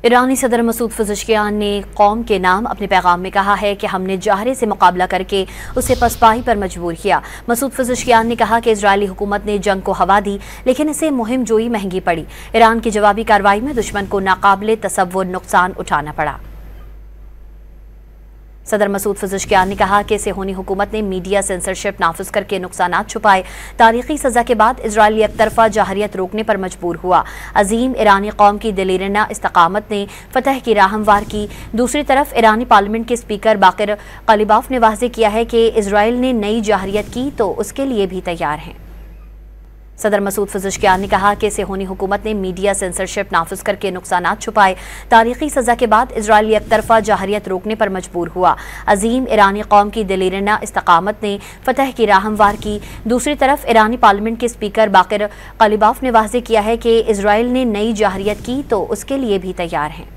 ईरानी सदर मसूद पज़ेश्कियान ने कौम के नाम अपने पैगाम में कहा है कि हमने जाहरे से मुकाबला करके उसे पसपाही पर मजबूर किया। मसूद पज़ेश्कियान ने कहा कि इजरायली हुकूमत ने जंग को हवा दी, लेकिन इसे मुहिम जोई महंगी पड़ी। ईरान की जवाबी कार्रवाई में दुश्मन को नाकाबिले तसव्वुर नुकसान उठाना पड़ा। सदर मसूद पज़ेश्कियान ने कहा कि सेहूनी हुकूमत ने मीडिया सेंसरशिप नाफिज करके नुकसानात छुपाए। तारीखी सजा के बाद इजराइल एक तरफा जाहरियत रोकने पर मजबूर हुआ। अजीम ईरानी कौम की दिलेरना इस्तकामत ने फतह की राह हमवार की। दूसरी तरफ ईरानी पार्लियामेंट के स्पीकर बाकिर कलिबाफ ने वाज़ेह किया है कि इजराइल ने नई जाहरियत की तो उसके लिए भी तैयार हैं। सदर मसूद पज़ेश्कियान ने कहा कि सेहूनी हुकूमत ने मीडिया सेंसरशिप नाफिज करके नुकसानात छुपाए। तारीखी सजा के बाद इजराइल एक तरफा जाहरियत रोकने पर मजबूर हुआ। अजीम ईरानी कौम की दिलेरना इस्तकामत ने फतह की राह हमवार की। दूसरी तरफ ईरानी पार्लियामेंट के स्पीकर बाकिर कलिबाफ ने वाज़ेह किया है कि इजराइल ने नई जाहरियत की तो उसके लिए भी तैयार हैं।